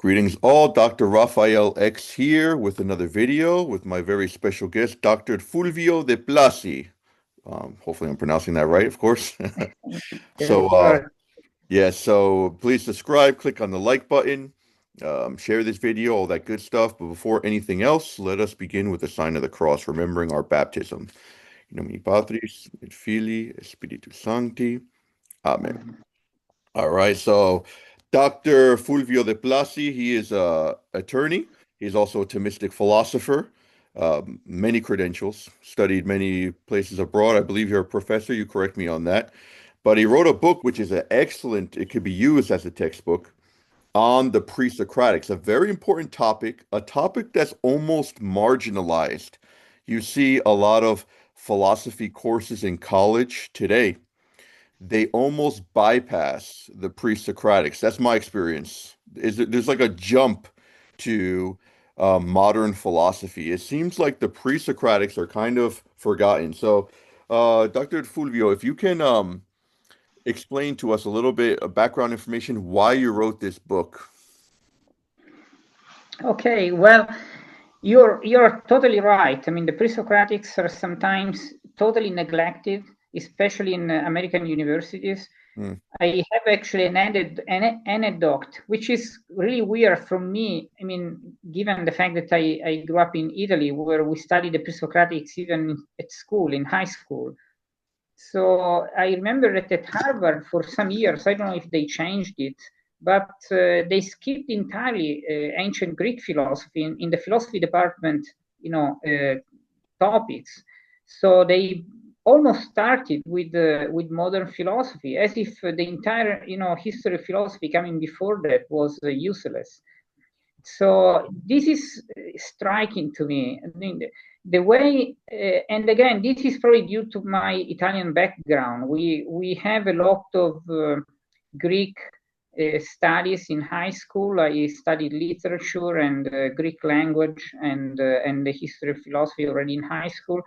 Greetings all, Dr. Raphael X here with another video with my very special guest, Dr. Fulvio de Blasi. Hopefully I'm pronouncing that right, of course. Yes, So, you are. yeah, so please subscribe, click on the like button, share this video, all that good stuff. But before anything else, let us begin with the sign of the cross, remembering our baptism. In nomine Patris, et Filii, et Spiritus Sancti. Amen. All right, so Dr. Fulvio de Blasi, he is a attorney. He's also a Thomistic philosopher, many credentials, studied many places abroad. I believe you're a professor. You correct me on that. But he wrote a book which is an excellent, it could be used as a textbook on the Presocratics, a very important topic, a topic that's almost marginalized. You see a lot of philosophy courses in college today, they almost bypass the pre-Socratics. That's my experience. There's like a jump to modern philosophy. It seems like the pre-Socratics are kind of forgotten. So, Dr. Fulvio, if you can explain to us a little bit of background information why you wrote this book. Okay, well, you're totally right. I mean, the pre-Socratics are sometimes totally neglected, especially in American universities. Hmm. I have actually an anecdote, which is really weird from me. I mean, given the fact that I grew up in Italy, where we studied the pre-Socratics even at school, in high school. So I remember that at Harvard for some years, I don't know if they changed it, but they skipped entirely ancient Greek philosophy in the philosophy department, topics. So they almost started with modern philosophy, as if the entire history of philosophy coming before that was useless. So this is striking to me. I mean, the way, and again, this is probably due to my Italian background. We have a lot of Greek studies in high school. I studied literature and Greek language and the history of philosophy already in high school.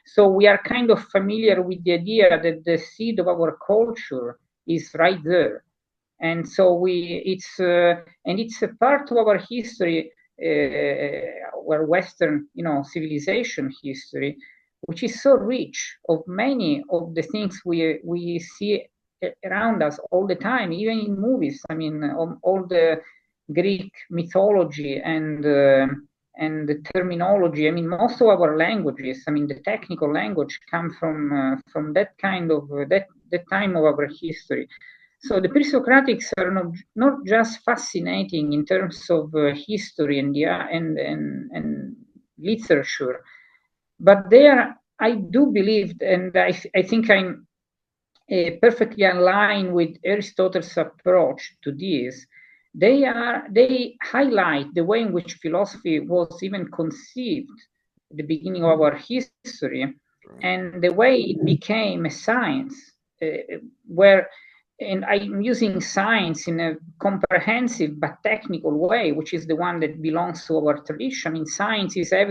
So we are kind of familiar with the idea that the seed of our culture is right there, and so it's a part of our history, our Western, civilization history, which is so rich of many of the things we see around us all the time, even in movies. I mean, all the Greek mythology and the terminology. I mean, most of our languages, I mean, the technical language, come from that kind of that time of our history. So the pre-Socratics are not just fascinating in terms of history and literature, but they are, I do believe, and I think I'm perfectly aligned with Aristotle's approach to this. They highlight the way in which philosophy was even conceived at the beginning of our history, and the way it became a science, where, and I'm using science in a comprehensive but technical way, which is the one that belongs to our tradition. I mean, science is uh,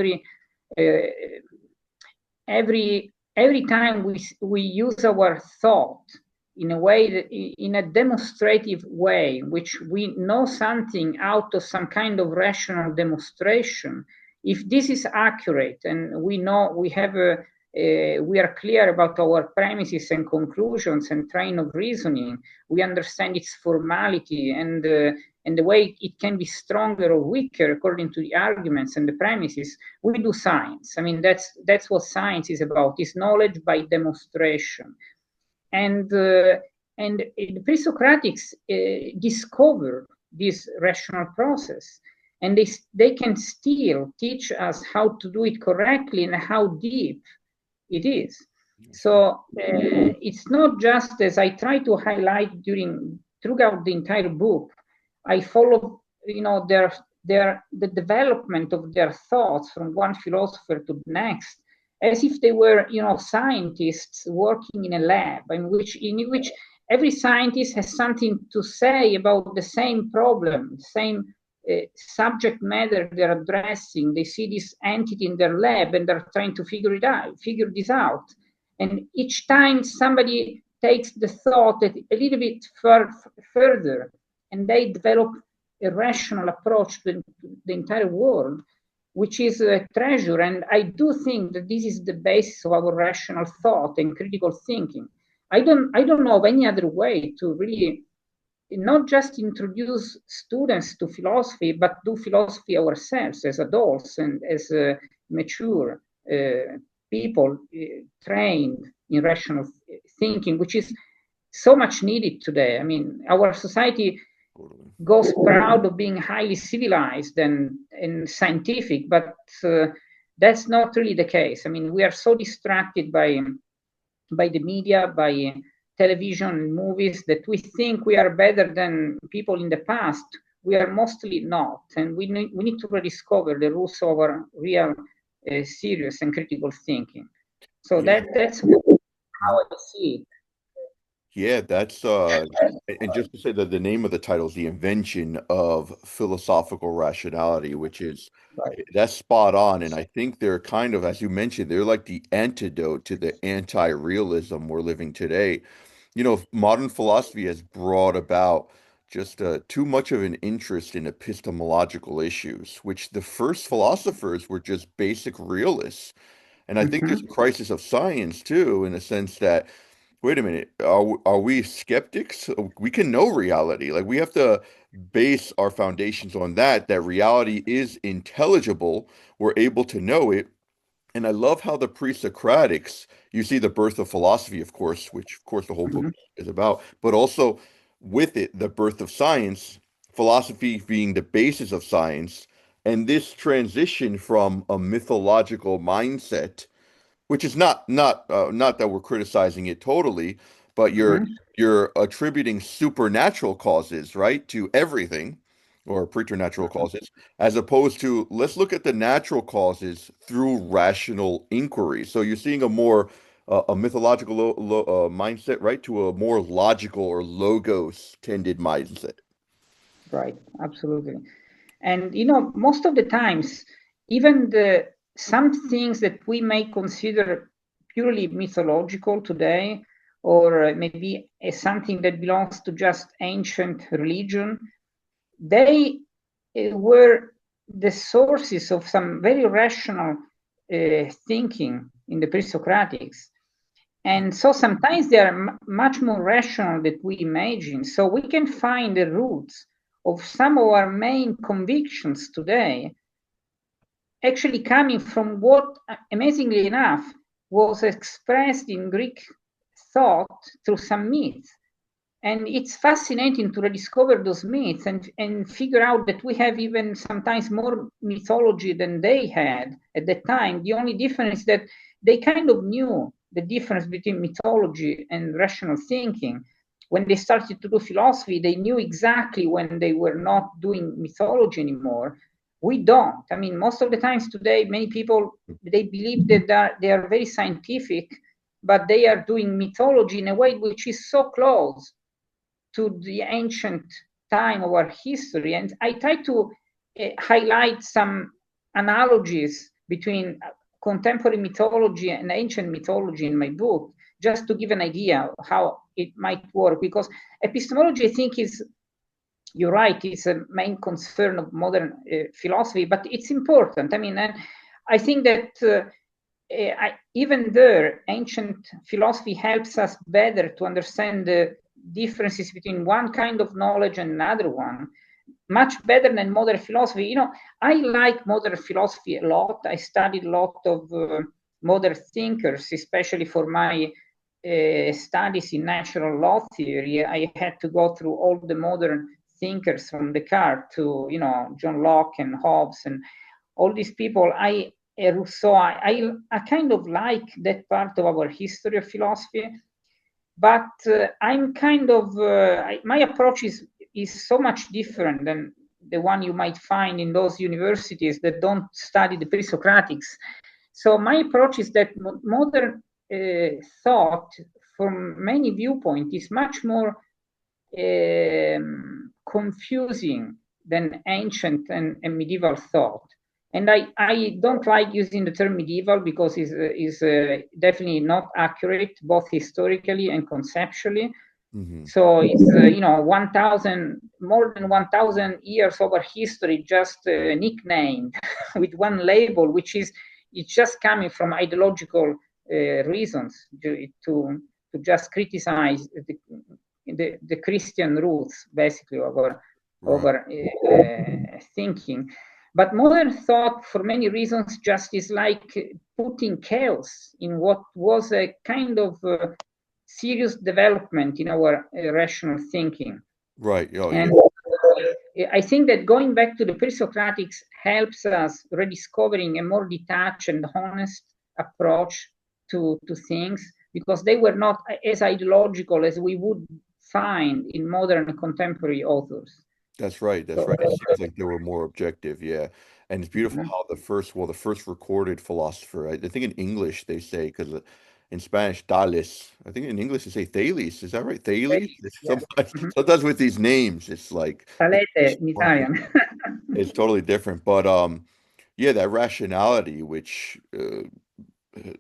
every time we use our thought in a way that, in a demonstrative way, which we know something out of some kind of rational demonstration. If this is accurate, and we know we are clear about our premises and conclusions and train of reasoning, we understand its formality and the way it can be stronger or weaker according to the arguments and the premises, we do science. I mean, that's what science is about, is knowledge by demonstration. And the pre-Socratics discovered this rational process, and they can still teach us how to do it correctly and how deep it is. So it's not just, as I try to highlight throughout the entire book, I follow, the development of their thoughts from one philosopher to the next, as if they were, scientists working in a lab, in which every scientist has something to say about the same problem, the same subject matter they're addressing. They see this entity in their lab and they're trying to figure this out. And each time somebody takes the thought a little bit further, and they develop a rational approach to the entire world, which is a treasure. And I do think that this is the basis of our rational thought and critical thinking. I don't know of any other way to really not just introduce students to philosophy, but do philosophy ourselves as adults and as mature people trained in rational thinking, which is so much needed today. I mean, our society goes proud of being highly civilized and scientific, but that's not really the case. I mean, we are so distracted by the media, by television and movies, that we think we are better than people in the past. We are mostly not, and we need to rediscover the roots of our real serious and critical thinking. So Yeah. that's how I see it. Yeah, that's and just to say that the name of the title is The Invention of Philosophical Rationality, which is Right. that's spot on. And I think they're kind of, as you mentioned, they're like the antidote to the anti-realism we're living today. You know, modern philosophy has brought about just too much of an interest in epistemological issues, which the first philosophers were just basic realists. And I think there's a Mm-hmm. crisis of science too, in a sense that, wait a minute, are we skeptics? We can know reality. Like we have to base our foundations on that reality is intelligible. We're able to know it. And I love how the pre-Socratics, you see the birth of philosophy, of course, which of course the whole book Mm-hmm. is about, but also with it, the birth of science, philosophy being the basis of science, and this transition from a mythological mindset, which is not that we're criticizing it totally, but Mm-hmm. you're attributing supernatural causes, right, to everything, or preternatural causes, as opposed to let's look at the natural causes through rational inquiry. So you're seeing a more a mythological mindset, right, to a more logical or logos tended mindset. Right, absolutely. And you know, most of the times, even the some things that we may consider purely mythological today, or maybe as something that belongs to just ancient religion, they were the sources of some very rational thinking in the pre-Socratics. And so sometimes they are much more rational than we imagine. So we can find the roots of some of our main convictions today actually coming from what, amazingly enough, was expressed in Greek thought through some myths. And it's fascinating to rediscover those myths and figure out that we have even sometimes more mythology than they had at the time. The only difference is that they kind of knew the difference between mythology and rational thinking. When they started to do philosophy, they knew exactly when they were not doing mythology anymore. We don't. I mean, most of the times today, many people, they believe that they are very scientific, but they are doing mythology in a way which is so close to the ancient time of our history. And I try to highlight some analogies between contemporary mythology and ancient mythology in my book, just to give an idea of how it might work. Because epistemology, I think, is, you're right, it's a main concern of modern philosophy, but it's important. I mean, I think that even there, ancient philosophy helps us better to understand the differences between one kind of knowledge and another one, much better than modern philosophy. You know, I like modern philosophy a lot. I studied a lot of modern thinkers, especially for my studies in natural law theory. I had to go through all the modern thinkers from Descartes to, you know, John Locke and Hobbes and all these people. Rousseau, I kind of like that part of our history of philosophy, but I'm kind of my approach is so much different than the one you might find in those universities that don't study the pre-Socratics. So my approach is that modern thought, from many viewpoints, is much more confusing than ancient and medieval thought. And I don't like using the term medieval because it's definitely not accurate, both historically and conceptually. Hmm. So it's, 1,000, more than 1,000 years over history, just nicknamed with one label, which is, it's just coming from ideological reasons to just criticize the Christian roots, basically, Right. over thinking. But modern thought, for many reasons, just is like putting chaos in what was a kind of serious development in our rational thinking. Right. Oh, yeah. And I think that going back to the Presocratics helps us rediscovering a more detached and honest approach to things, because they were not as ideological as we would find in modern contemporary authors. That's right. That's So, right. It seems like they were more objective. Yeah. And it's beautiful how the first recorded philosopher, I think in English they say, because in Spanish, Thales, I think in English they say Thales. Is that right? Thales? yeah. Sometimes with these names, it's like, Salete in Italian. it's totally different. But yeah, that rationality, which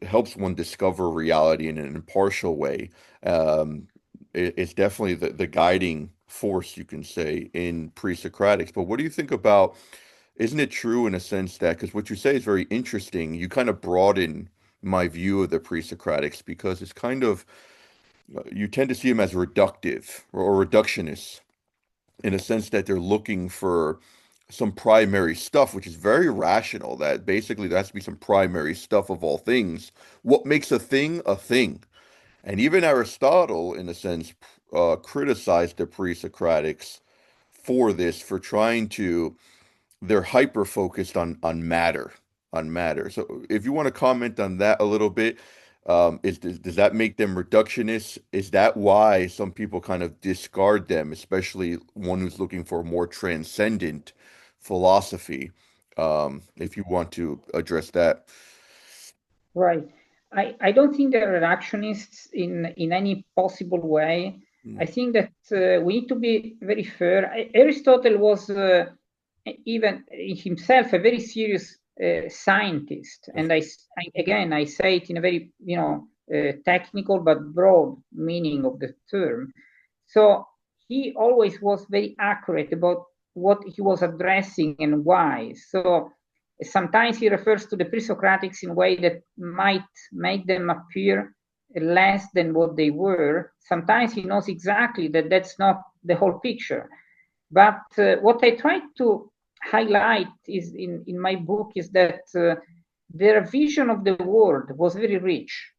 helps one discover reality in an impartial way. It's definitely the guiding force, you can say, in pre-Socratics. But what do you think about, isn't it true in a sense that, because what you say is very interesting, you kind of broaden my view of the pre-Socratics because it's kind of, you tend to see them as reductive or reductionists in a sense that they're looking for some primary stuff, which is very rational, that basically there has to be some primary stuff of all things. What makes a thing a thing? And even Aristotle, in a sense, criticized the pre-Socratics for this, for trying to, they're hyper focused on matter, on matter. So if you want to comment on that a little bit, does that make them reductionists? Is that why some people kind of discard them, especially one who's looking for a more transcendent philosophy? If you want to address that. Right. I don't think they're reductionists in any possible way. I Mm. think that we need to be very fair. Aristotle was even himself a very serious scientist, That's and again I say it in a very technical but broad meaning of the term. So he always was very accurate about what he was addressing and why. So sometimes he refers to the pre-Socratics in a way that might make them appear less than what they were. Sometimes he knows exactly that that's not the whole picture. But what I try to highlight is in my book is that their vision of the world was very rich.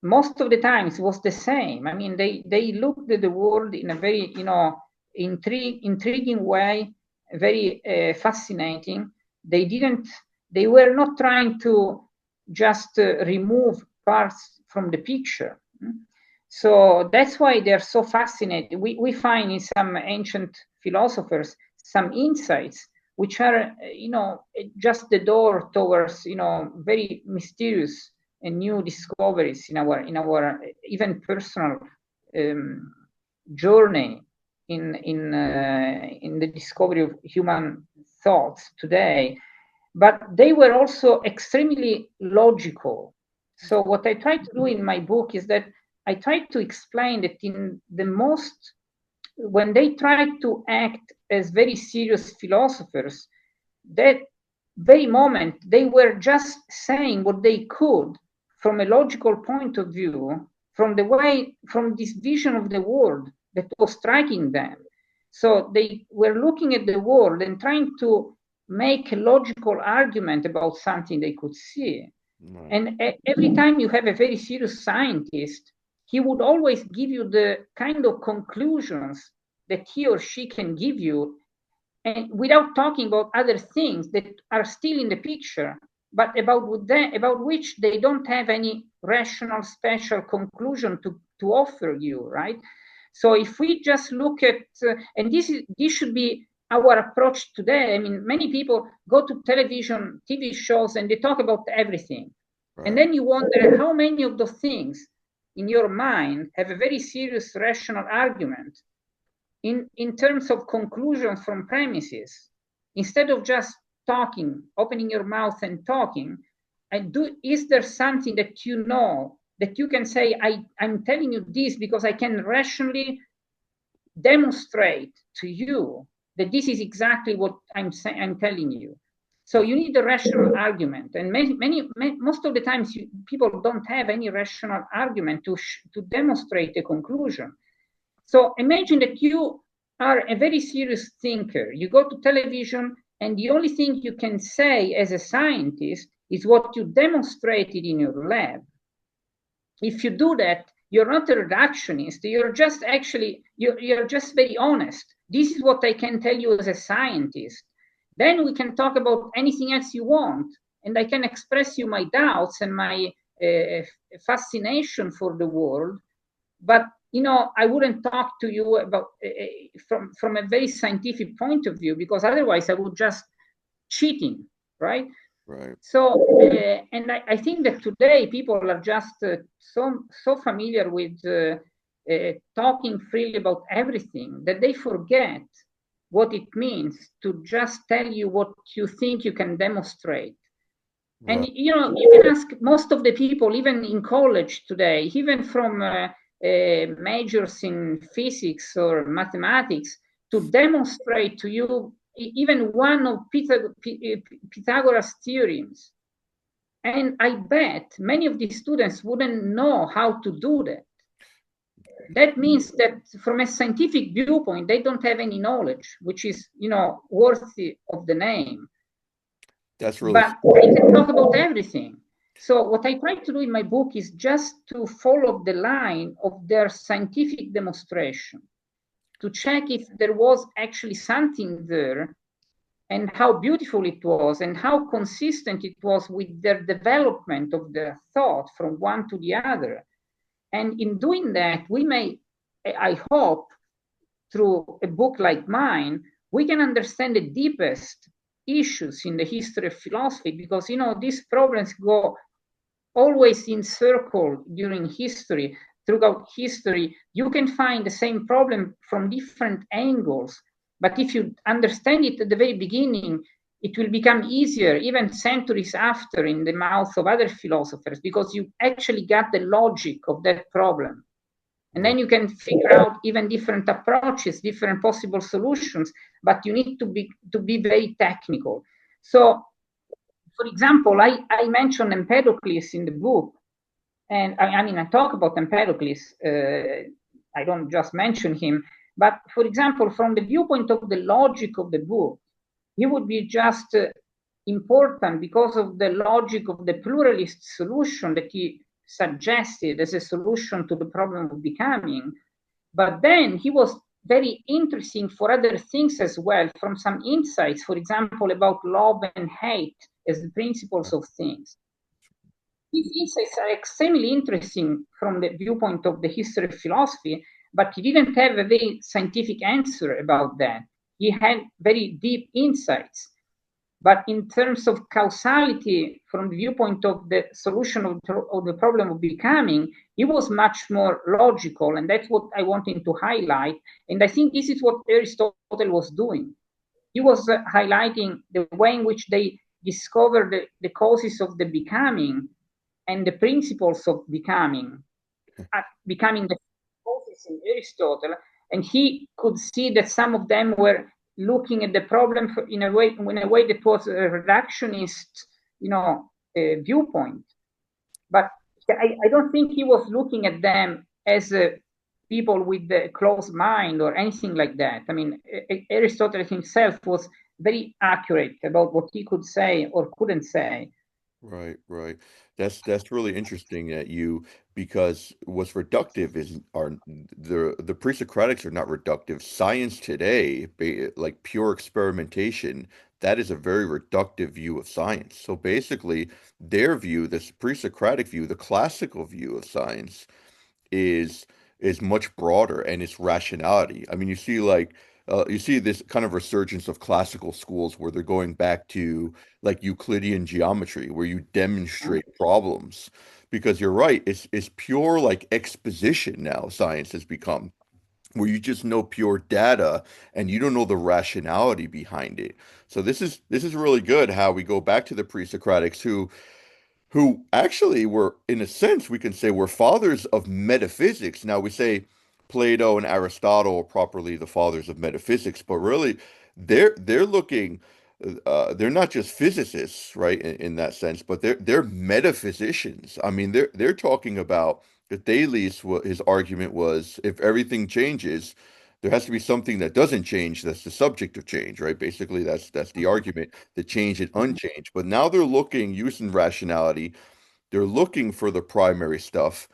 Most of the times it was the same. I mean, they looked at the world in a very, intriguing way, very fascinating. They didn't, they were not trying to just remove parts from the picture. So that's why they're so fascinated. We find in some ancient philosophers some insights which are, just the door towards, very mysterious and new discoveries in our even personal um, journey in the discovery of human thoughts today. But they were also extremely logical. So what I try to do in my book is that I try to explain that in the most, when they tried to act as very serious philosophers, that very moment they were just saying what they could from a logical point of view, from this vision of the world that was striking them. So they were looking at the world and trying to make a logical argument about something they could see. right. And every time you have a very serious scientist, he would always give you the kind of conclusions that he or she can give you, and without talking about other things that are still in the picture, but about which they don't have any rational special conclusion to offer you, right? So if we just look at, and this should be our approach today. I mean, many people go to television, TV shows, and they talk about everything. And Right. then you wonder how many of those things in your mind have a very serious rational argument in terms of conclusions from premises, instead of just talking, opening your mouth and talking, is there something that you know that you can say, I'm telling you this because I can rationally demonstrate to you that this is exactly what I'm telling you. So you need a rational argument, and most of the times people don't have any rational argument to demonstrate a conclusion. So imagine that you are a very serious thinker. You go to television, and the only thing you can say as a scientist is what you demonstrated in your lab. If you do that, you're not a reductionist. You're just very honest. This is what I can tell you as a scientist. Then we can talk about anything else you want, and I can express you my doubts and my fascination for the world. But I wouldn't talk to you about from a very scientific point of view, because otherwise I would just cheating, right? Right. So, and I think that today people are just so familiar with talking freely about everything that they forget what it means to just tell you what you think you can demonstrate. And Right. you can ask most of the people, even in college today, even from majors in physics or mathematics, to demonstrate to you even one of Pythagoras' theorems. And I bet many of these students wouldn't know how to do that. That means that from a scientific viewpoint, they don't have any knowledge, which is, worthy of the name. That's really But they can talk about everything. So what I try to do in my book is just to follow the line of their scientific demonstration, to check if there was actually something there and how beautiful it was and how consistent it was with their development of their thought from one to the other. And in doing that, we may, I hope, through a book like mine, we can understand the deepest issues in the history of philosophy, because these problems go always in circle during history. Throughout history, you can find the same problem from different angles, but if you understand it at the very beginning, it will become easier even centuries after in the mouth of other philosophers, because you actually got the logic of that problem. And right. then you can figure out even different approaches, different possible solutions, but you need to be very technical. So, for example, I mentioned Empedocles in the book, and I talk about Empedocles. I don't just mention him, but for example, from the viewpoint of the logic of the book, he would be just important because of the logic of the pluralist solution that he suggested as a solution to the problem of becoming. But then he was very interesting for other things as well, from some insights, for example, about love and hate as the principles of things. These insights are extremely interesting from the viewpoint of the history of philosophy, but he didn't have a very scientific answer about that. He had very deep insights. But in terms of causality, from the viewpoint of the solution of the problem of becoming, he was much more logical, and that's what I wanted to highlight. And I think this is what Aristotle was doing. He was highlighting the way in which they discovered the causes of the becoming and the principles of becoming, becoming the causes in Aristotle, and he could see that some of them were looking at the problem in a way that was a reductionist, viewpoint. But I don't think he was looking at them as people with a closed mind or anything like that. I mean, Aristotle himself was very accurate about what he could say or couldn't say. Right, right. That's really interesting that you because what's reductive is are the pre-Socratics are not reductive. Science today, like pure experimentation, that is a very reductive view of science. So basically, their view, this pre-Socratic view, the classical view of science, is is much broader and it's rationality. I mean, you see this kind of resurgence of classical schools where they're going back to like Euclidean geometry, where you demonstrate problems. Because you're right, it's pure like exposition now, science has become, where you just know pure data and you don't know the rationality behind it. So this is really good how we go back to the pre-Socratics who who actually were, in a sense, we can say were fathers of metaphysics. Now we say Plato and Aristotle are properly the fathers of metaphysics, but really they're looking, they're not just physicists, right, in that sense, but they're metaphysicians. I mean, they're talking about that Thales, what his argument was, if everything changes, there has to be something that doesn't change. That's the subject of change, right? Basically, that's the argument, the change and unchanged. But now they're looking, using rationality, they're looking for the primary stuff,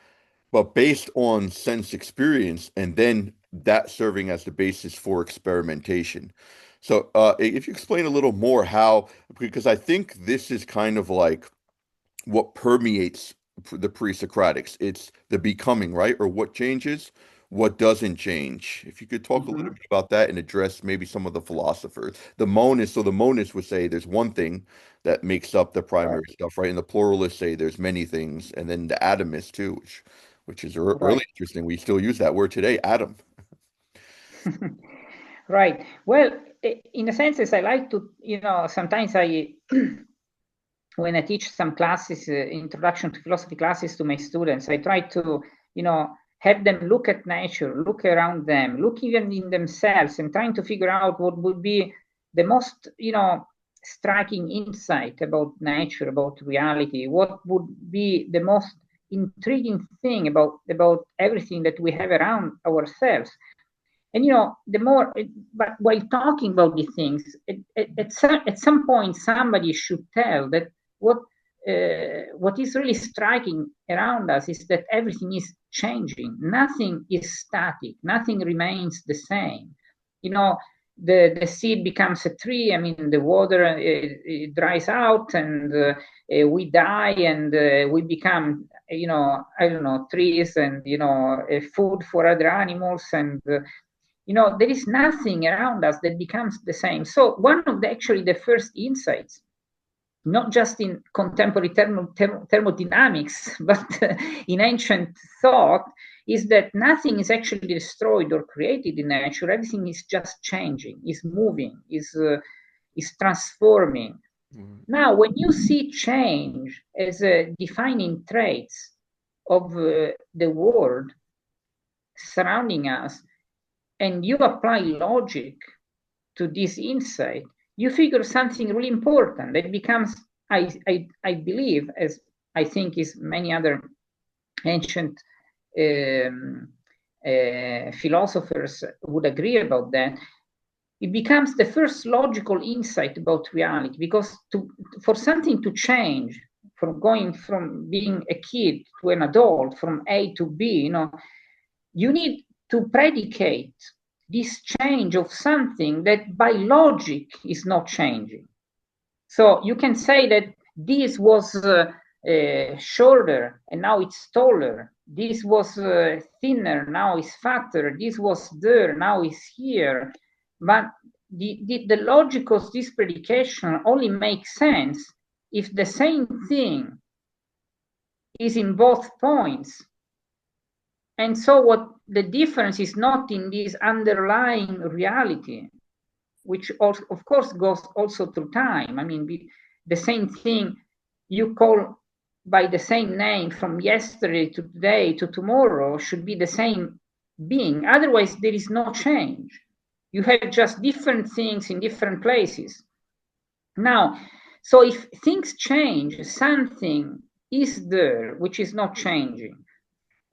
but based on sense experience, and then that serving as the basis for experimentation. So, if you explain a little more how, because I think this is kind of like what permeates the pre-Socratics. It's the becoming, right? Or what changes, what doesn't change. If you could talk a little bit about that and address maybe some of the philosophers. The monists, so the monists would say there's one thing that makes up the Right. primary stuff, right? And the pluralists say there's many things, and then the atomists too, which is really Right. interesting. We still use that word today, atom. Right. Well, in a sense, as I like to, sometimes when I teach some classes, introduction to philosophy classes to my students, I try to, have them look at nature, look around them, look even in themselves, and trying to figure out what would be the most, striking insight about nature, about reality, what would be the most intriguing thing about everything that we have around ourselves. And the more, but while talking about these things, at some point somebody should tell that what what is really striking around us is that everything is changing. Nothing is static. Nothing remains the same. The seed becomes a tree. I mean, the water it dries out, and we die, and we become, I don't know, trees, and food for other animals, and there is nothing around us that becomes the same. So one of actually the first insights, not just in contemporary thermodynamics, but in ancient thought, is that nothing is actually destroyed or created in nature. Everything is just changing, is moving, is transforming. Mm. Now, when you see change as a defining traits of the world surrounding us, and you apply logic to this insight, you figure something really important that becomes, I believe, as I think is many other ancient philosophers would agree about that. It becomes the first logical insight about reality, because for something to change, from going from being a kid to an adult, from A to B, you need to predicate this change of something that by logic is not changing. So you can say that this was shorter and now it's taller. This was thinner, now it's fatter. This was there, now it's here. But the logic of this predication only makes sense if the same thing is in both points. And so what the difference is not in this underlying reality, which also, of course, goes also through time. I mean, the same thing you call by the same name from yesterday to today to tomorrow should be the same being. Otherwise, there is no change. You have just different things in different places. Now, so if things change, something is there which is not changing.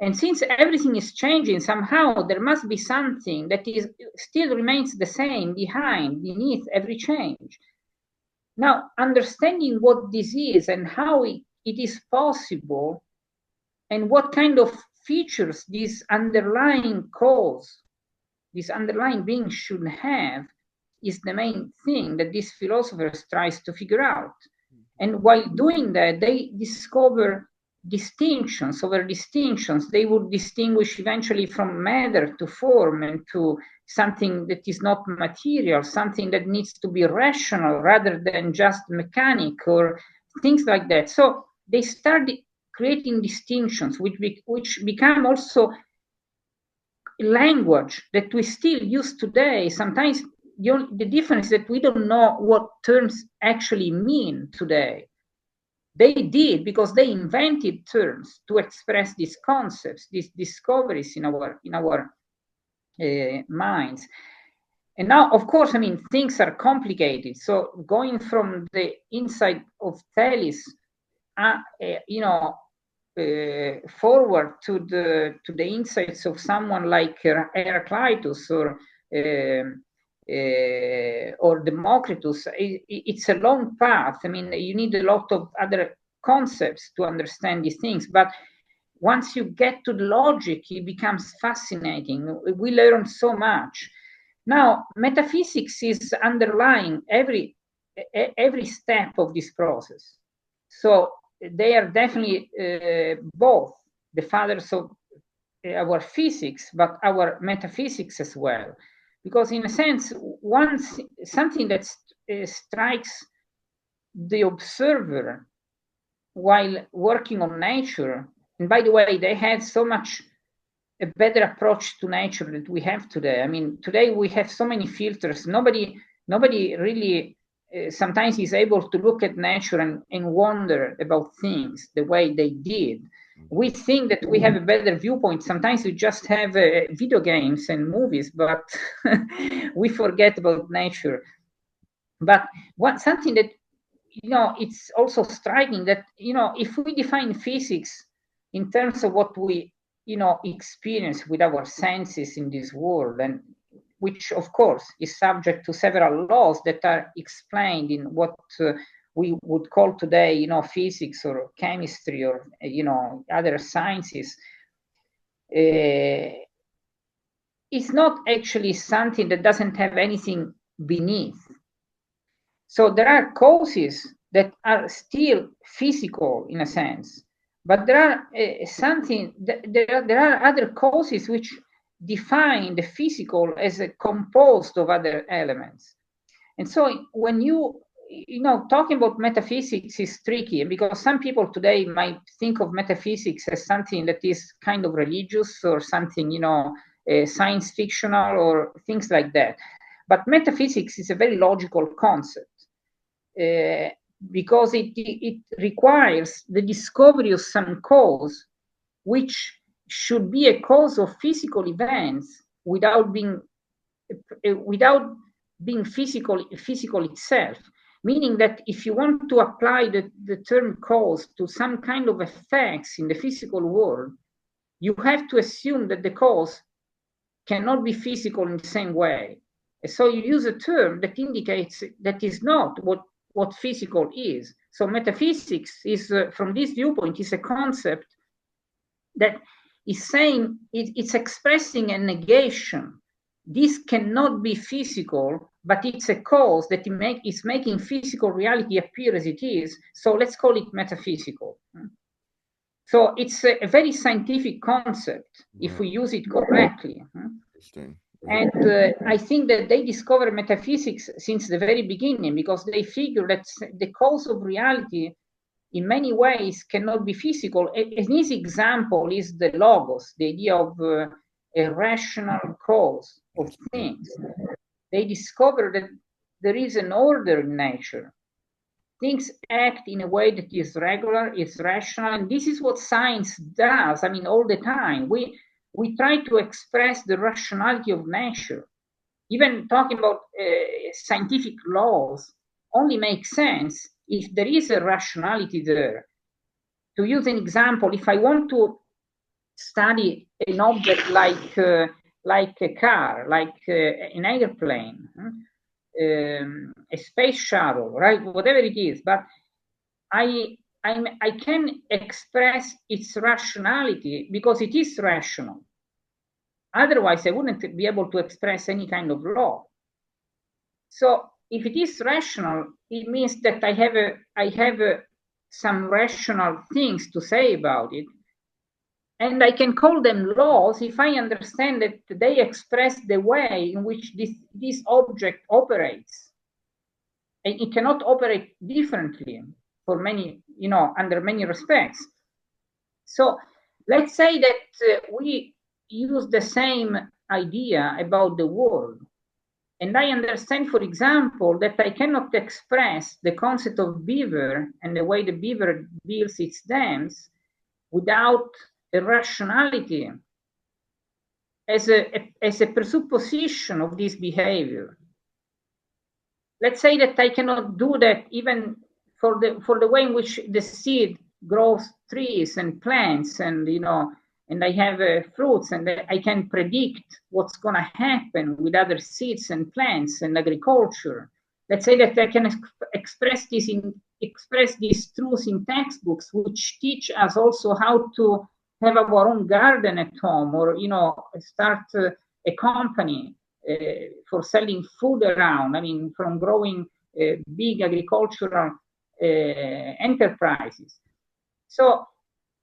And since everything is changing, somehow there must be something that is still remains the same beneath every change. Now, understanding what this is and how it is possible, and what kind of features this underlying cause, this underlying being should have, is the main thing that this philosopher tries to figure out. And while doing that, they discover distinctions over distinctions. They would distinguish eventually from matter to form and to something that is not material, something that needs to be rational rather than just mechanic, or things like that. So they start creating distinctions which become also language that we still use today. Sometimes the difference is that we don't know what terms actually mean today. They did because they invented terms to express these concepts, these discoveries in our minds. And now, of course, I mean, things are complicated. So going from the inside of Thales, forward to the insights of someone like Heraclitus or Democritus, it's a long path. I mean, you need a lot of other concepts to understand these things, but once you get to the logic, it becomes fascinating. We learn so much. Now, metaphysics is underlying every step of this process. So they are definitely both the fathers of our physics, but our metaphysics as well. Because in a sense, something that strikes the observer while working on nature, and by the way, they had so much a better approach to nature that we have today. I mean, today we have so many filters. Nobody really sometimes is able to look at nature and wonder about things the way they did. We think that we have a better viewpoint. Sometimes we just have video games and movies, but we forget about nature. But something that, it's also striking that, if we define physics in terms of what we, experience with our senses in this world, and which of course is subject to several laws that are explained in what we would call today, physics or chemistry or, other sciences, it's not actually something that doesn't have anything beneath. So there are causes that are still physical in a sense, but there are there are other causes which define the physical as a composed of other elements. And so when talking about metaphysics is tricky because some people today might think of metaphysics as something that is kind of religious or something, science fictional or things like that. But metaphysics is a very logical concept. Because it requires the discovery of some cause, which should be a cause of physical events without being physical itself. Meaning that if you want to apply the term cause to some kind of effects in the physical world, you have to assume that the cause cannot be physical in the same way. So you use a term that indicates that is not what physical is. So metaphysics is, from this viewpoint, is a concept that is saying it's expressing a negation. This cannot be physical, but it's a cause that is making physical reality appear as it is. So let's call it metaphysical. So it's a very scientific concept if we use it correctly. Interesting. And I think that they discovered metaphysics since the very beginning because they figure that the cause of reality in many ways cannot be physical. An easy example is the logos, the idea of a rational cause of things. They discovered that there is an order in nature. Things act in a way that is regular, is rational, and this is what science does. I mean, all the time. We try to express the rationality of nature. Even talking about scientific laws only makes sense if there is a rationality there. To use an example, if I want to study an object like a car, like an airplane, a space shuttle, right? Whatever it is, but I can express its rationality because it is rational. Otherwise, I wouldn't be able to express any kind of law. So if it is rational, it means that I have some rational things to say about it. And I can call them laws if I understand that they express the way in which this object operates. And it cannot operate differently for many, under many respects. So let's say that we use the same idea about the world. And I understand, for example, that I cannot express the concept of beaver and the way the beaver builds its dams without a rationality as a presupposition of this behavior. Let's say that I cannot do that even for the way in which the seed grows trees and plants, and and I have fruits, and I can predict what's going to happen with other seeds and plants and agriculture. Let's say that I can express these truths in textbooks, which teach us also how to have our own garden at home, or start a company for selling food around. I mean, from growing big agricultural enterprises. So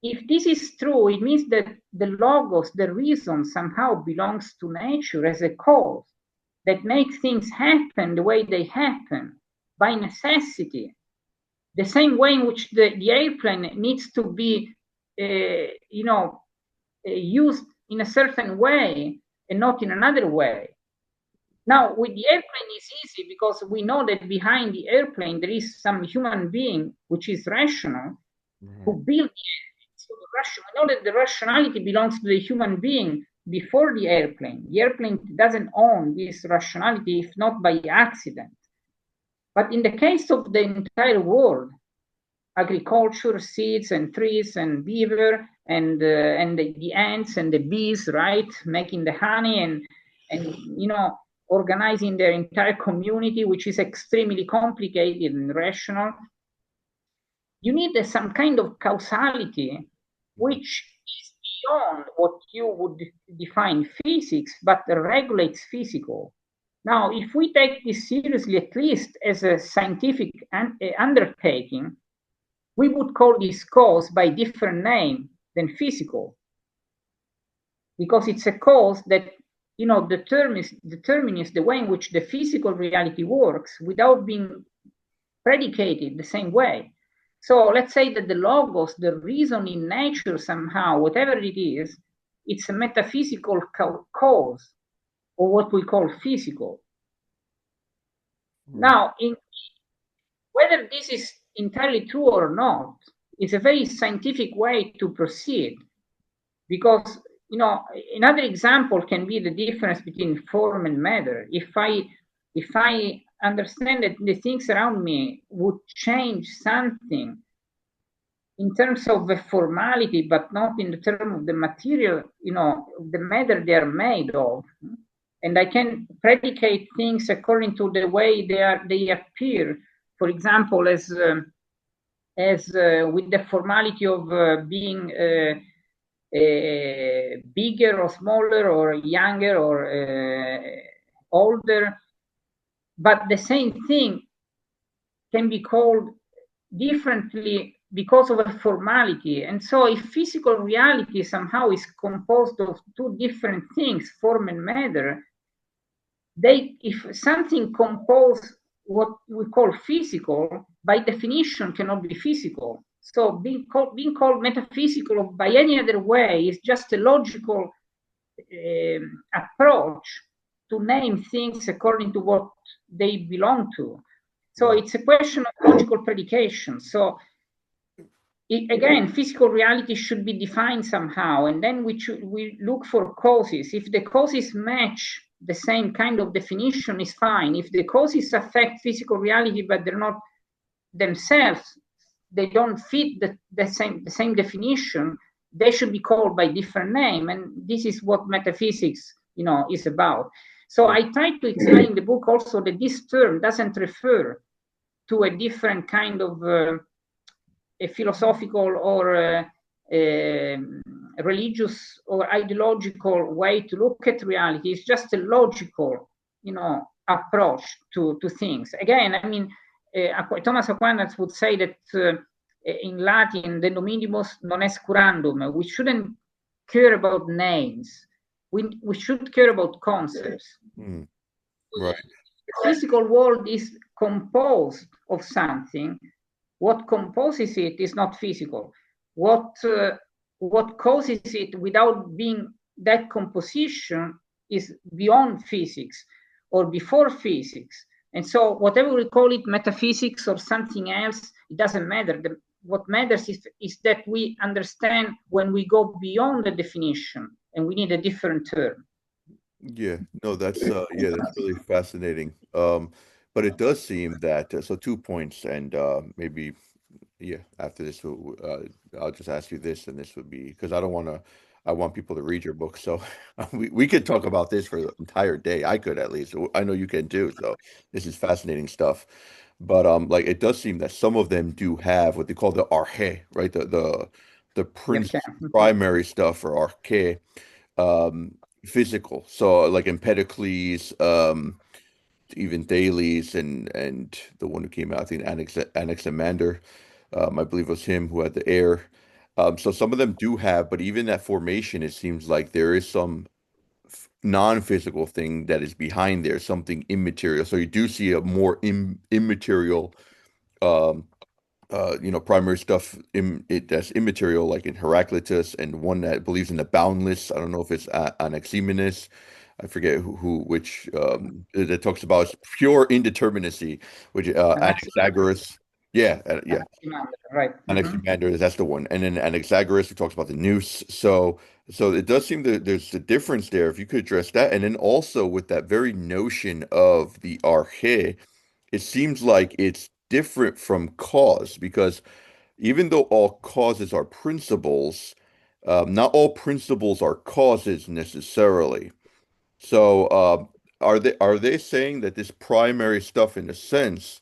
if this is true, it means that the logos, the reason, somehow belongs to nature as a cause that makes things happen the way they happen by necessity. The same way in which the airplane needs to be, used in a certain way and not in another way. Now, with the airplane, it's easy because we know that behind the airplane there is some human being which is rational, who built the airplane. So we know that the rationality belongs to the human being before the airplane. The airplane doesn't own this rationality, if not by accident. But in the case of the entire world, agriculture, seeds and trees and beaver and the ants and the bees, right, making the honey and organizing their entire community, which is extremely complicated and rational. You need some kind of causality, which is beyond what you would define physics, but regulates physical. Now, if we take this seriously, at least as a scientific undertaking, we would call this cause by a different name than physical, because it's a cause that determines the way in which the physical reality works without being predicated the same way. So let's say that the logos, the reason in nature somehow, whatever it is, it's a metaphysical cause, or what we call physical. Now, whether this is entirely true or not, it's a very scientific way to proceed, because another example can be the difference between form and matter. If I understand that the things around me would change something in terms of the formality, but not in the term of the material, the matter they are made of, and I can predicate things according to the way they appear. For example, as with the formality of being bigger or smaller or younger or older, but the same thing can be called differently because of a formality. And so if physical reality somehow is composed of two different things, form and matter, if something composes what we call physical, by definition cannot be physical. So being called metaphysical by any other way is just a logical approach to name things according to what they belong to. So it's a question of logical predication. So again, physical reality should be defined somehow, and then we look for causes. If the causes match the same kind of definition, is fine. If the causes affect physical reality but they're not themselves, they don't fit the same definition, they should be called by different name. And this is what metaphysics is about. So I try to explain in the book also that this term doesn't refer to a different kind of a philosophical or religious or ideological way to look at reality. It's just a logical, approach to things. Again, I mean, Thomas Aquinas would say that in Latin, the nominimus non est curandum. We shouldn't care about names. We should care about concepts. Right. The physical world is composed of something. What composes it is not physical. What causes it without being that composition is beyond physics. or before physics. And so whatever we call it, metaphysics or something else, it doesn't matter. What matters is that we understand when we go beyond the definition, and we need a different term. Yeah, no, that's that's really fascinating. But it does seem that so 2 points, and maybe after this, I'll just ask you this, and this would be because I don't want to. I want people to read your book, so we could talk about this for the entire day. I could at least. I know you can too. So this is fascinating stuff. But like it does seem that some of them do have what they call the arche, right? The Okay. primary stuff or arche, um, physical. So like Empedocles, even Thales, and the one who came out, I think Anaximander, I believe it was him who had the air. So some of them do have, but even that formation, it seems like there is some non-physical thing that is behind there, something immaterial. So you do see a more immaterial, um, primary stuff that's immaterial, like in Heraclitus, and one that believes in the boundless. I don't know if it's Anaximenes. I forget which that talks about pure indeterminacy, which Anaxagoras. Yeah. Right. Anaximander, that's the one. And then Anaxagoras, who talks about the noose. So it does seem that there's a difference there. If you could address that, and then also with that very notion of the arche, it seems like it's different from cause because even though all causes are principles, not all principles are causes necessarily. So, are they saying that this primary stuff, in a sense,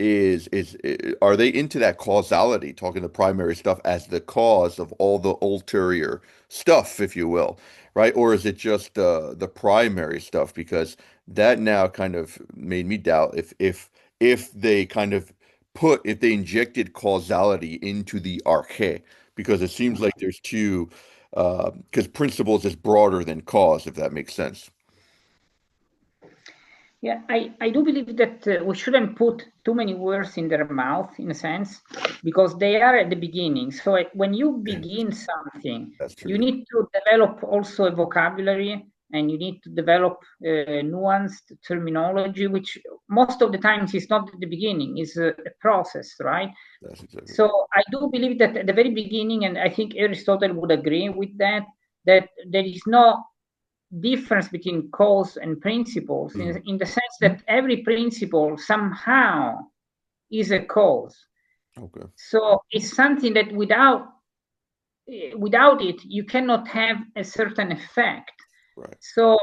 are they into that causality, talking the primary stuff as the cause of all the ulterior stuff, if you will, right? Or is it just the primary stuff? Because that now kind of made me doubt if they kind of if they injected causality into the arche, because it seems like there's two, because principles is broader than cause, if that makes sense. Yeah, I do believe that we shouldn't put too many words in their mouth, in a sense, because they are at the beginning. So when you Yeah, begin something, that's you true. need to develop also a vocabulary, and you need to develop nuanced terminology, which most of the times is not at the beginning, is a process, right? That's exactly So right. I do believe that at the very beginning, and I think Aristotle would agree with that, that there is no difference between cause and principles Mm, in the sense that every principle somehow is a cause. okay. So it's something that without it you cannot have a certain effect. Right. So,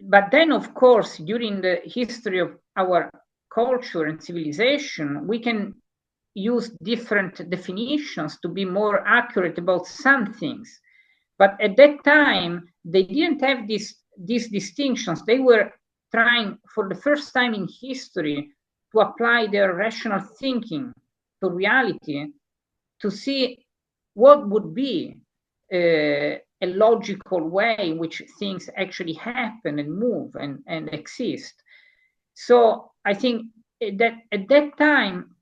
but then of course during the history of our culture and civilization, we can use different definitions to be more accurate about some things. But at that time, they didn't have these distinctions. They were trying for the first time in history to apply their rational thinking to reality to see what would be a logical way in which things actually happen and move and exist. So I think that at that time,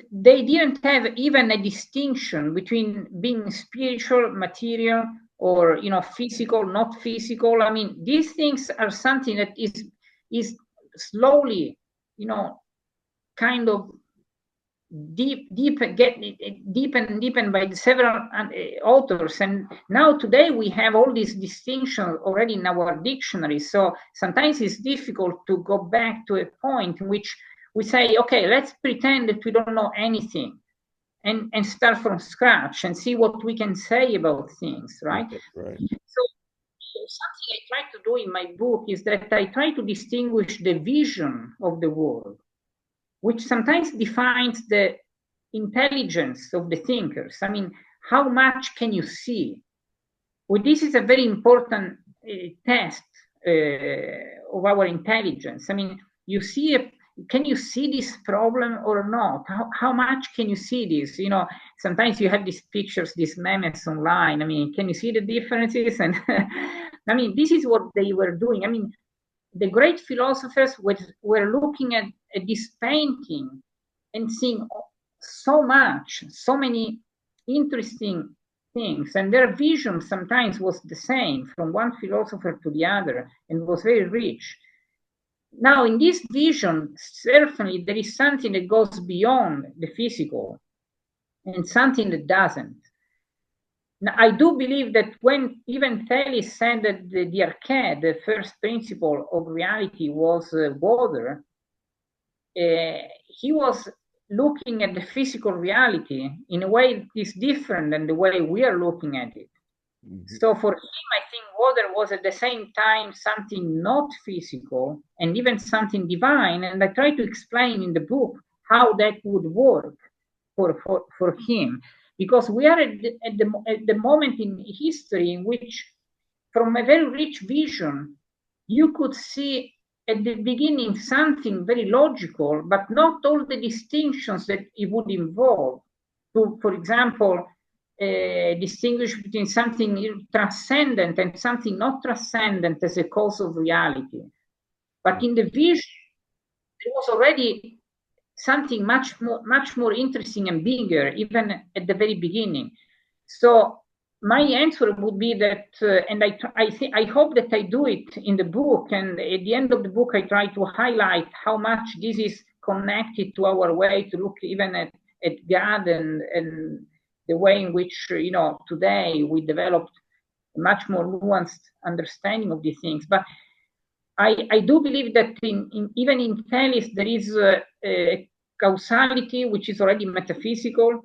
they didn't have even a distinction between being spiritual, material, or physical, not physical. I mean, these things are something that is slowly, kind of deepened by several authors, and now today we have all these distinctions already in our dictionary. So sometimes it's difficult to go back to a point in which we say, okay, let's pretend that we don't know anything and start from scratch and see what we can say about things, right? Okay, right. So something I try to do in my book is that I try to distinguish the vision of the world, which sometimes defines the intelligence of the thinkers. I mean, how much can you see? Well, this is a very important test of our intelligence. I mean, can you see this problem or not? How much can you see this? Sometimes you have these pictures, these memes online. I mean, can you see the differences? And I mean, this is what they were doing. I mean, the great philosophers were looking at this painting and seeing so many interesting things, and their vision sometimes was the same from one philosopher to the other and was very rich. Now, in this vision, certainly there is something that goes beyond the physical and something that doesn't. Now, I do believe that when even Thales said that the arcade, the first principle of reality, was water, he was looking at the physical reality in a way that is different than the way we are looking at it. Mhm. So for him, I think water was at the same time something not physical and even something divine. And I try to explain in the book how that would work for him. Because we are at the moment in history in which, from a very rich vision, you could see at the beginning something very logical, but not all the distinctions that it would involve. To, for example, distinguish between something transcendent and something not transcendent as a cause of reality. But in the vision, there was already something much more interesting and bigger, even at the very beginning. So my answer would be that, and I hope that I do it in the book. And at the end of the book, I try to highlight how much this is connected to our way to look even at God and the way in which today we developed a much more nuanced understanding of these things. But I do believe that even in Thales there is a causality which is already metaphysical,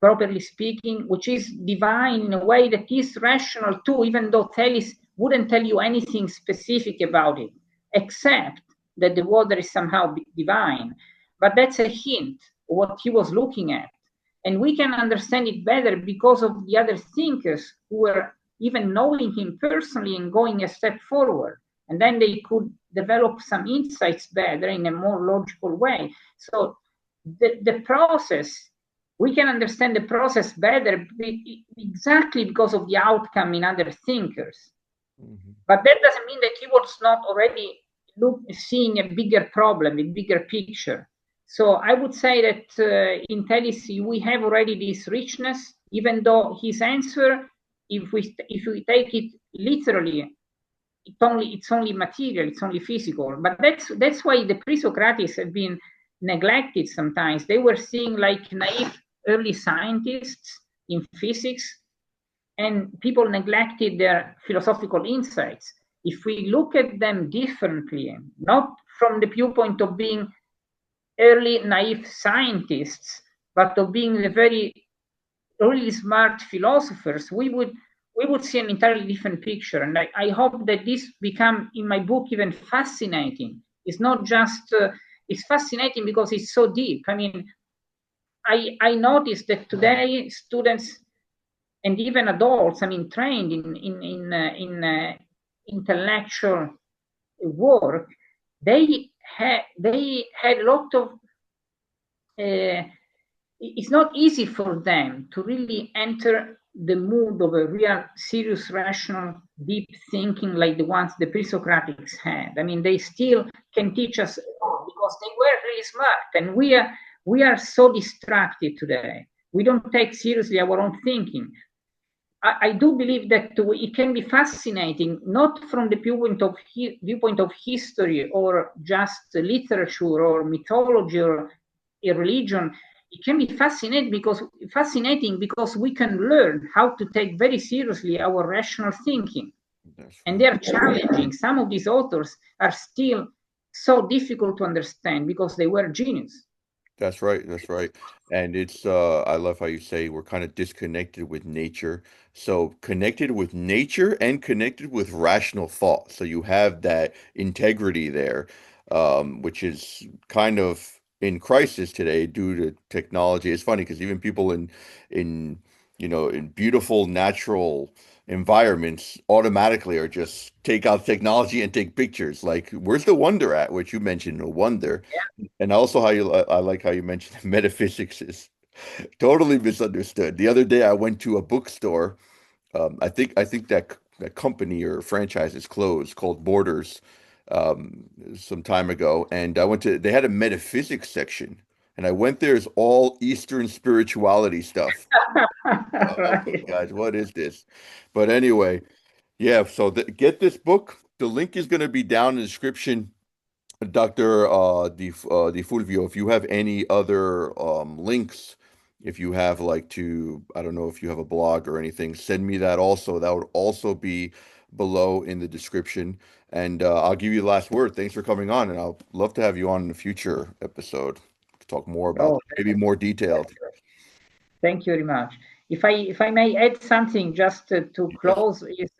properly speaking, which is divine in a way that is rational too, even though Thales wouldn't tell you anything specific about it, except that the water is somehow divine. But that's a hint of what he was looking at. And we can understand it better because of the other thinkers who were even knowing him personally and going a step forward. And then they could develop some insights better in a more logical way. So the process, we can understand the process better exactly because of the outcome in other thinkers. Mhm. But that doesn't mean that he was not already seeing a bigger problem, a bigger picture. So I would say that in Thales we have already this richness, even though his answer, if we take it literally, it's only material, it's only physical. But that's why the pre-Socratics have been neglected sometimes. They were seen like naive early scientists in physics, and people neglected their philosophical insights. If we look at them differently, not from the viewpoint of being early naive scientists, but of being the very early smart philosophers, we would see an entirely different picture. And I hope that this become in my book even fascinating. It's not just it's fascinating because it's so deep. I mean, I noticed that today students and even adults, I mean, trained in intellectual work, they had a lot of. It's not easy for them to really enter the mood of a real serious rational deep thinking like the ones the pre-Socratics had. I mean, they still can teach us because they were really smart, and we are so distracted today. We don't take seriously our own thinking. I do believe that it can be fascinating, not from the viewpoint of history or just literature or mythology or a religion. It can be fascinating because we can learn how to take very seriously our rational thinking, That's and right. they are challenging. Some of these authors are still so difficult to understand because they were genius. That's right. That's right. And it's I love how you say we're kind of disconnected with nature. So connected with nature and connected with rational thought. So you have that integrity there, which is kind of in crisis today due to technology. It's funny because even people in in beautiful natural environments automatically are just take out technology and take pictures. Like, where's the wonder at? Which you mentioned, no wonder. And also how I like how you mentioned metaphysics is totally misunderstood. The other day I went to a bookstore. I think that company or franchise is closed called Borders some time ago, and I went to they had a metaphysics section. and I went there, it's all Eastern spirituality stuff. Oh my Right. gosh, what is this? But anyway, yeah, so get this book. The link is going to be down in the description. Dr. Di Fulvio, if you have any other links, if you have like I don't know if you have a blog or anything, send me that also. That would also be below in the description. And I'll give you the last word. Thanks for coming on, and I'll love to have you on in a future episode to talk more about Oh, that, maybe more detailed. thank you very much. If I may add something just to Yes. close, is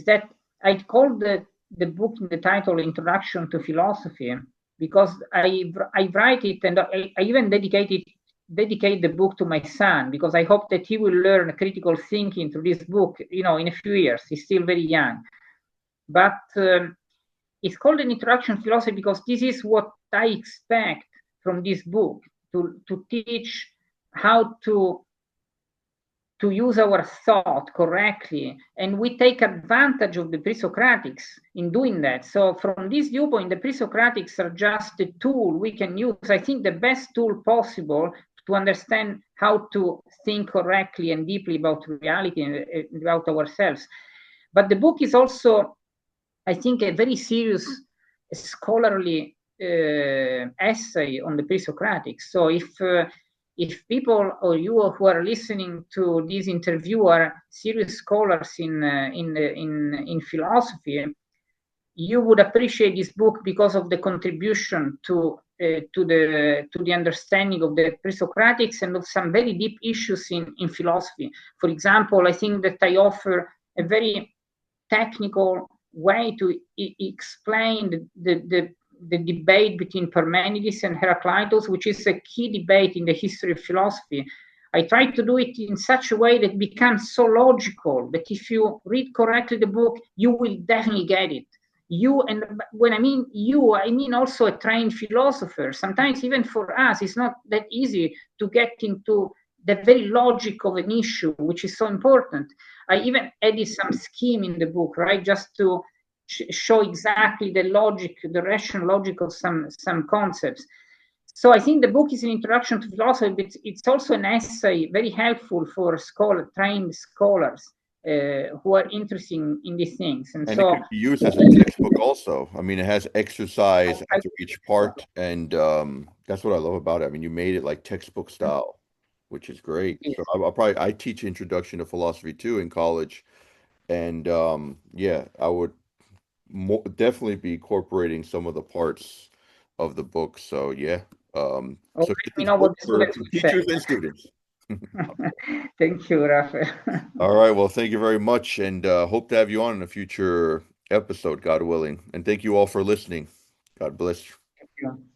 that I called the book in the title Introduction to Philosophy because I write it, and I even dedicate the book to my son, because I hope that he will learn critical thinking through this book, in a few years. He's still very young. But it's called an introduction to philosophy because this is what I expect from this book, to teach how to use our thought correctly, and we take advantage of the Presocratics in doing that. So from this viewpoint, the Presocratics are just a tool we can use. I think the best tool possible to understand how to think correctly and deeply about reality and about ourselves. But the book is also, I think, a very serious scholarly essay on the Presocratics. So if people or you who are listening to this interview are serious scholars in philosophy, you would appreciate this book because of the contribution to the understanding of the Presocratics and of some very deep issues in philosophy. For example, I think that I offer a very technical way to explain the debate between Parmenides and Heraclitus, which is a key debate in the history of philosophy. I try to do it in such a way that becomes so logical that if you read correctly the book, you will definitely get it. You, and when I mean you, I mean also a trained philosopher. Sometimes even for us, it's not that easy to get into the very logic of an issue, which is so important. I even added some scheme in the book, right, just to show exactly the logic, the rational logic of some concepts. So I think the book is an introduction to philosophy, but it's also an essay very helpful for trained scholars who are interested in these things. And And it so could be used as a textbook also. I mean, it has exercise I after each part, and that's what I love about it. I mean, you made it like textbook style, which is great. So I teach introduction to philosophy too in college, and yeah, I would definitely be incorporating some of the parts of the book. So yeah, so let get me this know what book the for students will say. teachers and students. Thank you, Raphael. All right. Well, thank you very much, and hope to have you on in a future episode, God willing. And thank you all for listening. God bless you. Thank you.